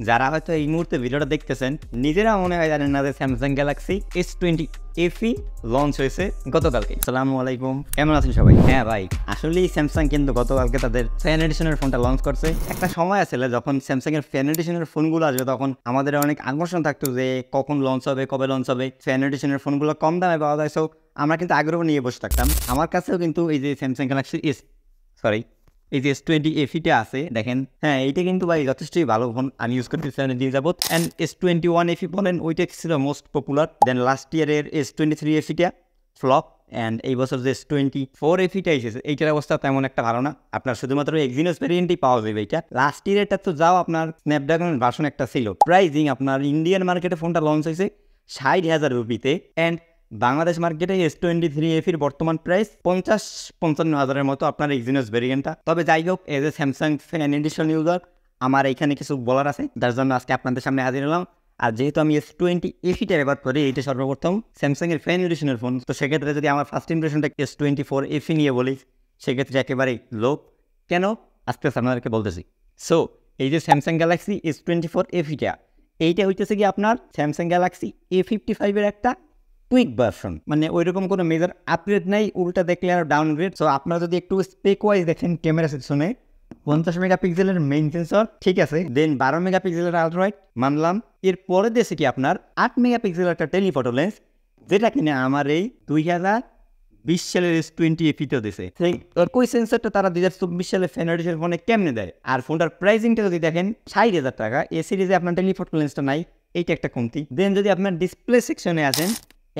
যারা হয়তো এই মুহূর্তে ভিডিওটা দেখতেছেন নিজেরা মনে হয় জানেন না যে Samsung Galaxy S20 FE launch হয়েছে গতকালকে। আসসালামু আলাইকুম, কেমন আছেন সবাই? হ্যাঁ ভাই, আসলেই স্যামসাং কিন্তু গতকালকে তাদের ফ্যান এডিশনের ফোনটা লঞ্চ করছে। একটা সময় আসলে যখন স্যামসাং এর ফ্যান এডিশনের ফোনগুলো আসবে তখন আমাদের অনেক আকর্ষণ থাকতো যে কখন লঞ্চ হবে, কবে লঞ্চ হবে। ফ্যান এডিশনের ফোনগুলো কম দামে পাওয়া যায়, সো আমরা কিন্তু আগ্রহ নিয়ে বসে থাকতাম। আমার কাছেও কিন্তু এই যে স্যামসাং গ্যালাক্সি এই যে S20 FE আছে দেখেন, হ্যাঁ এইটা কিন্তু ভাই যথেষ্টই ভালো ফোন, আমি ইউজ করতেছি দিন যাবত। অ্যান্ড S21 FE বলেন ওইটা ছিল মোস্ট পপুলার। দেন লাস্ট ইয়ারের S23 FE ফ্লপ, অ্যান্ড এই বছর যে S24 FE এসেছে এইটার অবস্থা তেমন একটা ভালো না। আপনার শুধুমাত্র এক্সিনোস ভ্যারিয়েন্টই পাওয়া যাবে। এইটা লাস্ট ইয়ারেরটা তো যাও আপনার স্ন্যাপড্রাগন ভার্সন একটা ছিল। প্রাইজিং আপনার ইন্ডিয়ান মার্কেটে ফোনটা লঞ্চ হয়েছে 60,000 রুপিতে, অ্যান্ড বাংলাদেশ মার্কেটে S23 FE বর্তমান প্রাইস 50-55,000 মতো আপনার এক্সিনোস ভেরিয়েন্টটা। তবে যাই হোক, as a Samsung fan addition user আমার এখানে কিছু বলার আছে, যার জন্য আজকে আপনাদের সামনে হাজির হলাম। আর যেহেতু আমি S20 FE ব্যবহার করি, এইটা সর্বপ্রথম স্যামসাংয়ের ফ্যান এডিশনের ফোন, তো সেক্ষেত্রে যদি আমার ফার্স্ট ইমপ্রেশনটা S24 FE নিয়ে বলি সেক্ষেত্রে একেবারেই লো। কেন আজকে আপনাদেরকে বলতেছি। সো এই যে স্যামসাং গ্যালাক্সি S24 FE এইটা হইতেছে কি আপনার স্যামসাং গ্যালাক্সি A55 একটা টুইক ভার্সন, মানে ওইরকম কোনো মেজর আপগ্রেড নাই, উল্টা দেখলে আর ডাউনগ্রেড। সো আপনারা যদি একটু স্পেক ওয়াইজ দেখেন, ক্যামেরা সেকশনে 50 মেগাপিক্সেলের মেইন সেন্সর, ঠিক আছে। দেন 12 মেগাপিক্সেলের আলট্রাওয়াইড মানলাম। এরপরে দেশে কি আপনার 8 মেগাপিক্সেলের একটা টেলিফটো লেন্স, যেটা কিনা আমার এই 2020 সালের S20 FE দিছে। সেই একই সেন্সরটা তারা 2024 সালে ফ্যান এডিশন ফোনে কেমনে দেয়? আর ফোনটার প্রাইসিংটা যদি দেখেন 60,000 টাকা। এ সিরিজে আপনার টেলিফটো লেন্সটা নাই, এইটা একটা কমতি। দেন যদি আপনার ডিসপ্লে সেকশনে আসেন,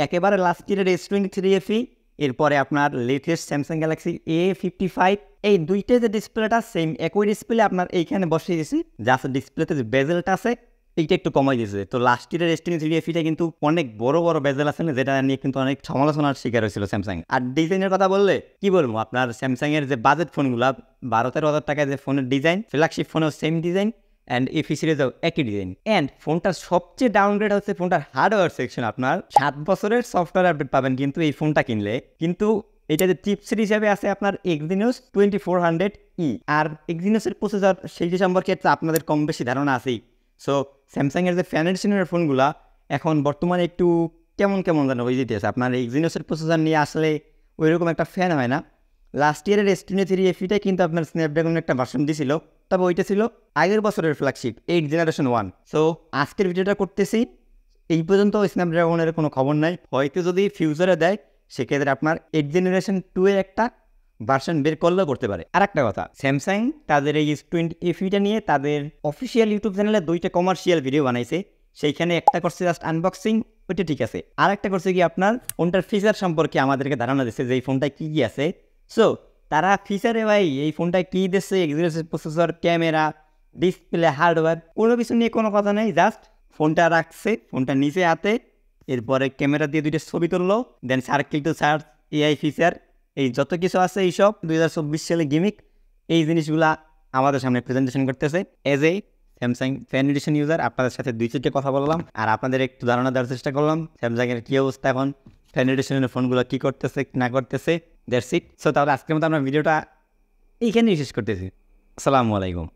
একেবারে লাস্ট ইয়ারের S23 FE, এরপরে আপনার লেটেস্ট স্যামসাং গ্যালাক্সি A55, এই দুইটা যে ডিসপ্লেটা সেম একই ডিসপ্লে আপনার এইখানে বসিয়ে দিয়েছি। জাস্ট ডিসপ্লেতে যে বেজেলটা আছে এইটা একটু কমাই দিয়েছে। তো লাস্ট ইয়ারের S23 FE কিন্তু অনেক বড় বড় বেজেল আছে, যেটা নিয়ে কিন্তু অনেক সমালোচনার শিকার হয়েছিল স্যামসাং। আর ডিজাইনের কথা বললে কি বলবো, আপনার স্যামসাং এর যে বাজেট ফোনগুলো 12-13 হাজার টাকায় যে ফোনের ডিজাইন, ফ্ল্যাগশিপ ফোনেও সেম ডিজাইন, অ্যান্ড FE সিরিজেও একই ডিজাইন। অ্যান্ড ফোনটার সবচেয়ে ডাউনগ্রেড হচ্ছে ফোনটার হার্ডওয়্যার সেকশন। আপনার 7 বছরের সফটওয়্যার আপডেট পাবেন কিন্তু এই ফোনটা কিনলে। কিন্তু এটা যে চিপসেট হিসাবে আছে আপনার Exynos 2400E, আর এক্সিনোসের প্রসেসর সেইটি সম্পর্কে আপনাদের কম বেশি ধারণা আছেই। সো স্যামসাংয়ের যে ফ্যান এডিশনের ফোনগুলা এখন বর্তমানে একটু কেমন যেন হয়ে যেতেছে। আপনার এক্সিনোসের প্রসেসর নিয়ে আসলে ওইরকম একটা ফ্যান হয় না। লাস্ট ইয়ারের S23 FE কিন্তু আপনার স্ন্যাপড্রাগনের একটা ভার্সন দিয়েছিল, তবে ওইটা ছিল আগের বছরের ফ্ল্যাগশিপ 8 জেনারেশন 1। সো আজকের ভিডিওটা করতেছি, এই পর্যন্ত স্ন্যাপড্রাগনের কোনো খবর নাই। হয়তো যদি ফিউচারে দেয় সেক্ষেত্রে আপনার 8 জেনারেশন 2 এর একটা ভার্সন বের করলেও করতে পারে। আর একটা কথা, স্যামসাং তাদের এই S20 FE নিয়ে তাদের অফিসিয়াল ইউটিউব চ্যানেলে 2টা কমার্শিয়াল ভিডিও বানাইছে। সেইখানে একটা করছে জাস্ট আনবক্সিং, ওইটা ঠিক আছে। আর একটা করছে কি আপনার ফোনটার ফিচার সম্পর্কে আমাদেরকে ধারণা দিচ্ছে যে এই ফোনটায় কী আছে। সো তারা ফিচারে ভাই এই ফোনটায় কী দিচ্ছে, Exynos processor, camera, display, hardware, কোনো কিছু নিয়ে কোনো কথা নেই। জাস্ট ফোনটা রাখছে, ফোনটা নিচে হাতে, এরপরে ক্যামেরা দিয়ে 2টা ছবি তুললো, then circle to search, AI feature, এই যত কিছু আছে এইসব 2024 সালে গিমিক, এই জিনিসগুলা আমাদের সামনে প্রেজেন্টেশন করতেছে। As a Samsung fan addition user আপনাদের সাথে 2-4টে কথা বললাম, আর আপনাদের একটু ধারণা দেওয়ার চেষ্টা করলাম স্যামসাংয়ের কী অবস্থা, এখন ফ্যান এডিশনের ফোনগুলো কী করতেছে না করতেছে। That's it. সো তাহলে আজকের মতো আমরা ভিডিওটা এইখানেই শেষ করতেছি। আসসালামু আলাইকুম।